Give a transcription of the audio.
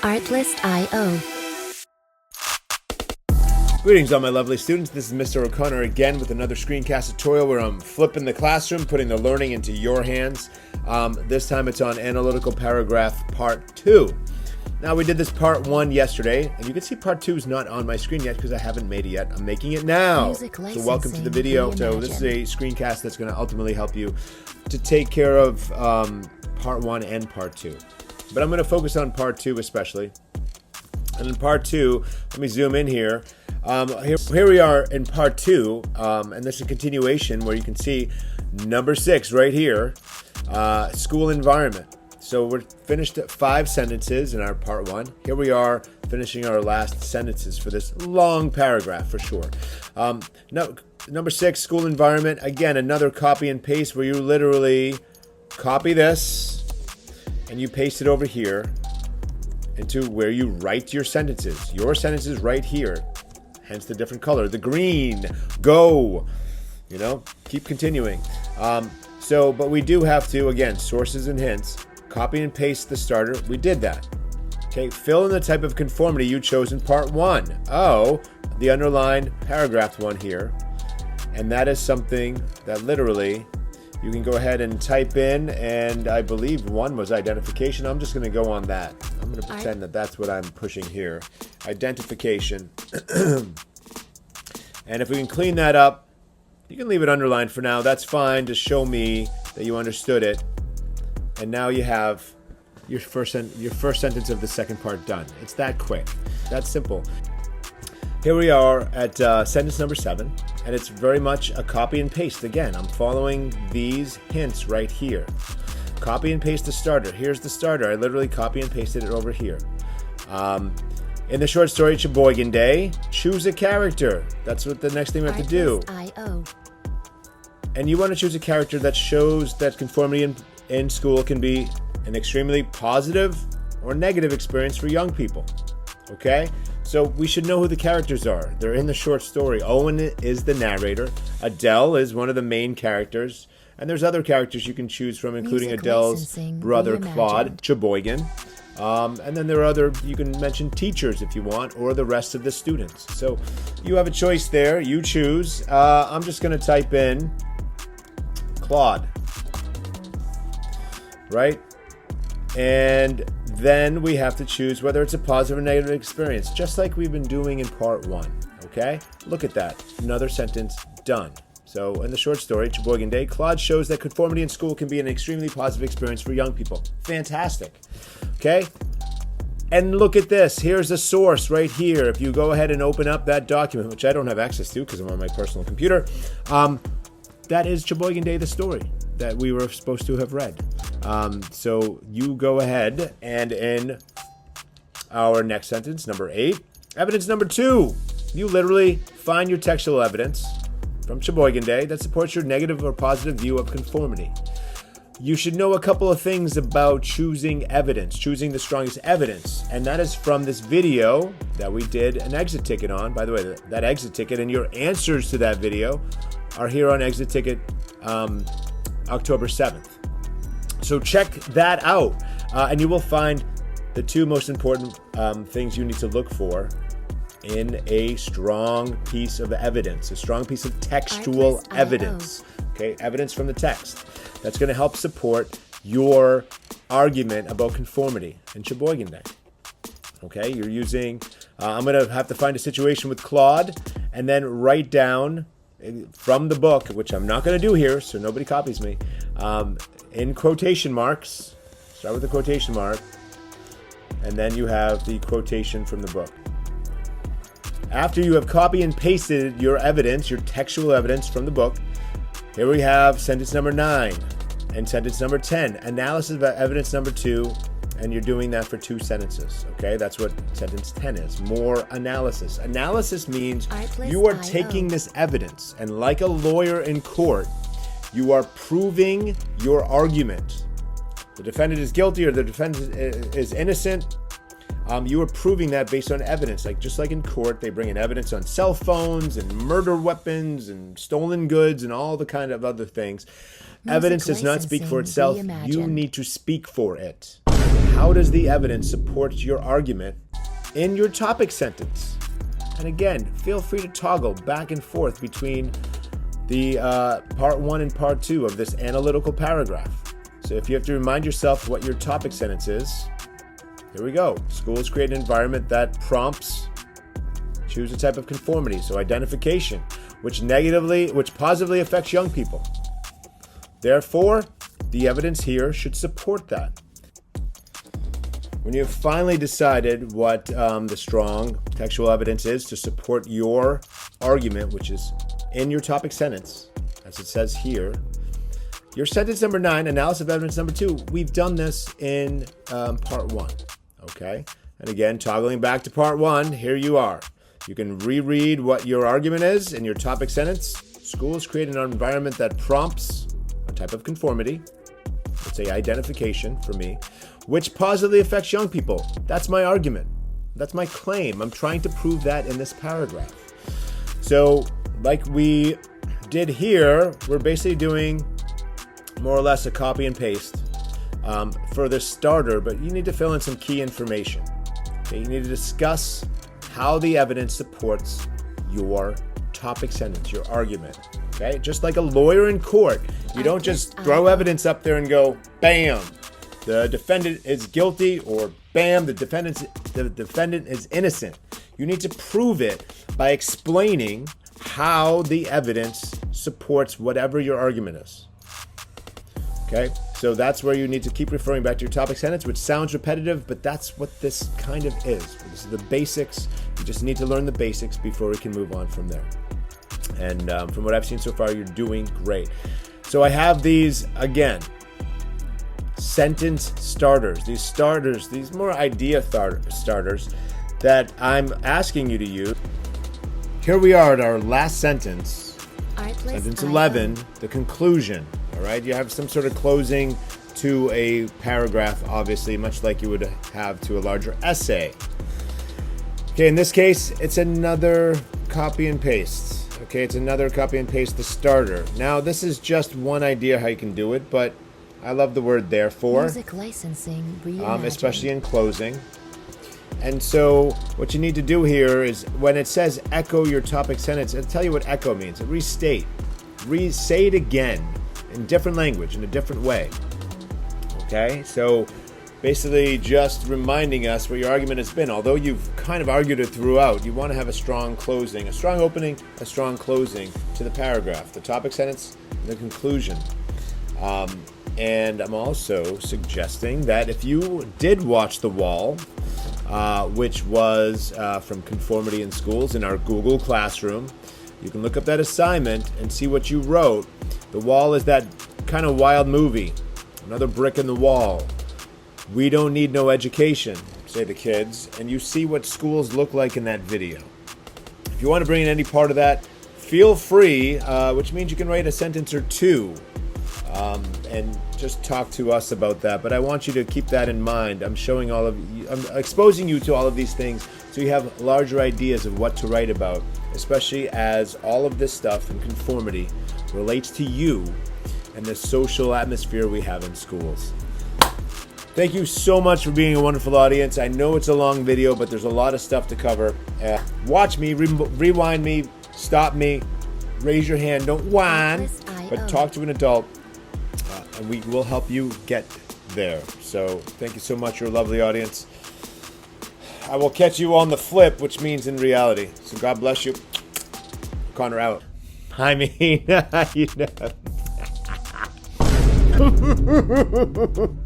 Artlist.io. Greetings, all my lovely students. This is Mr. O'Connor again with another screencast tutorial where I'm flipping the classroom, putting the learning into your hands. This time it's on Analytical Paragraph Part 2. Now, we did this Part 1 yesterday, and you can see Part 2 is not on my screen yet because I haven't made it yet. I'm making it now. So welcome to the video. So this is a screencast that's going to ultimately help you to take care of Part 1 and Part 2. But I'm going to focus on Part 2 especially. And in Part 2, let me zoom in here. Here we are in Part 2, and this is a continuation where you can see number 6 right here, school environment. So we're finished at 5 sentences in our Part 1. Here we are finishing our last sentences for this long paragraph for sure. Number 6, school environment. Again, another copy and paste where you literally copy this and you paste it over here into where you write your sentences. Your sentences right here. Hence the different color. The green. Go. You know, keep continuing. But we do have to, again, sources and hints. Copy and paste the starter. We did that. Okay, fill in the type of conformity you chose in Part 1. Oh, the underlined paragraph one here. And that is something that literally you can go ahead and type in, and I believe one was identification. I'm just going to go on that. I'm going to pretend that that's what I'm pushing here. Identification. And if we can clean that up, you can leave it underlined for now. That's fine to show me that you understood it. And now you have your first sentence of the second part done. It's that quick. That's simple. Here we are at sentence number 7, and it's very much a copy and paste. Again, I'm following these hints right here. Copy and paste the starter. Here's the starter. I literally copy and pasted it over here. In the short story, Sheboygan Day, choose a character. That's what the next thing we have to do. And you want to choose a character that shows that conformity in school can be an extremely positive or negative experience for young people. Okay? So we should know who the characters are. They're in the short story. Owen is the narrator. Adele is one of the main characters. And there's other characters you can choose from, including Adele's brother, Claude, Sheboygan. And then there are other, you can mention teachers if you want, or the rest of the students. So you have a choice there. You choose. I'm just going to type in Claude. Right? And then we have to choose whether it's a positive or negative experience, just like we've been doing in Part 1. Okay? Look at that. Another sentence done. So in the short story, Sheboygan Day, Claude shows that conformity in school can be an extremely positive experience for young people. Fantastic. Okay? And look at this. Here's a source right here. If you go ahead and open up that document, which I don't have access to because I'm on my personal computer, that is Sheboygan Day, the story that we were supposed to have read. So you go ahead and in our next sentence, number 8, evidence number 2, you literally find your textual evidence from Sheboygan Day that supports your negative or positive view of conformity. You should know a couple of things about choosing evidence, choosing the strongest evidence, and that is from this video that we did an exit ticket on. By the way, that exit ticket and your answers to that video are here on exit ticket October 7th. So check that out, and you will find the 2 most important things you need to look for in a strong piece of evidence, a strong piece of textual evidence. Okay, evidence from the text. That's going to help support your argument about conformity in Sheboygan Day. Okay, you're using, I'm going to have to find a situation with Claude and then write down from the book, which I'm not going to do here, so nobody copies me, in quotation marks. Start with the quotation mark, and then you have the quotation from the book. After you have copy and pasted your evidence, your textual evidence from the book, here we have sentence number 9 and sentence number 10, analysis of evidence number 2, and you're doing that for 2 sentences. Okay, that's what sentence 10 is. More analysis. Analysis means you are taking this evidence, and like a lawyer in court, you are proving your argument. The defendant is guilty or the defendant is innocent. You are proving that based on evidence. Just like in court, they bring in evidence on cell phones and murder weapons and stolen goods and all the kind of other things. Evidence does not speak for itself. You need to speak for it. how does the evidence support your argument in your topic sentence? And again, feel free to toggle back and forth between the part 1 and part 2 of this analytical paragraph. So if you have to remind yourself what your topic sentence is, here we go. Schools create an environment that prompts, choose a type of conformity. So identification, which positively affects young people. Therefore, the evidence here should support that. When you've finally decided what the strong textual evidence is to support your argument, which is in your topic sentence, as it says here, your sentence number 9, analysis of evidence number 2, we've done this in part 1, okay? And again, toggling back to part 1, here you are. You can reread what your argument is in your topic sentence. Schools create an environment that prompts a type of conformity, let's say identification for me, which positively affects young people. That's my argument. That's my claim. I'm trying to prove that in this paragraph. So, like we did here, we're basically doing more or less a copy and paste for the starter, but you need to fill in some key information. Okay, you need to discuss how the evidence supports your topic sentence, your argument. Okay, just like a lawyer in court, you don't just throw evidence up there and go, bam, the defendant is guilty, or bam, the defendant is innocent. You need to prove it by explaining how the evidence supports whatever your argument is. Okay, so that's where you need to keep referring back to your topic sentence, which sounds repetitive, but that's what this kind of is. This is the basics. You just need to learn the basics before we can move on from there. And from what I've seen so far, you're doing great. So I have these, again, sentence starters. These more idea starters that I'm asking you to use. Here we are at our last sentence. Sentence 11, the conclusion. All right, you have some sort of closing to a paragraph, obviously, much like you would have to a larger essay. Okay, in this case, it's another copy and paste. Okay, it's another copy and paste the starter. Now, this is just one idea how you can do it, but I love the word therefore, music licensing, especially in closing. And so what you need to do here is when it says echo your topic sentence, it'll tell you what echo means. Restate. Say it again in different language, in a different way. Okay? So basically just reminding us what your argument has been. Although you've kind of argued it throughout, you want to have a strong closing, a strong opening, a strong closing to the paragraph, the topic sentence, and the conclusion. And I'm also suggesting that if you did watch The Wall, which was from Conformity in Schools in our Google Classroom, you can look up that assignment and see what you wrote. The Wall is that kind of wild movie, another brick in the wall. We don't need no education, say the kids, and you see what schools look like in that video. If you want to bring in any part of that, feel free, which means you can write a sentence or two. And just talk to us about that. But I want you to keep that in mind. I'm exposing you to all of these things so you have larger ideas of what to write about, especially as all of this stuff in conformity relates to you and the social atmosphere we have in schools. Thank you so much for being a wonderful audience. I know it's a long video, but there's a lot of stuff to cover. Watch me, rewind me, stop me, raise your hand, don't whine, but talk to an adult. And we will help you get there. So thank you so much. You're a lovely audience. I will catch you on the flip, which means in reality. So God bless you. Connor out. I mean, you know.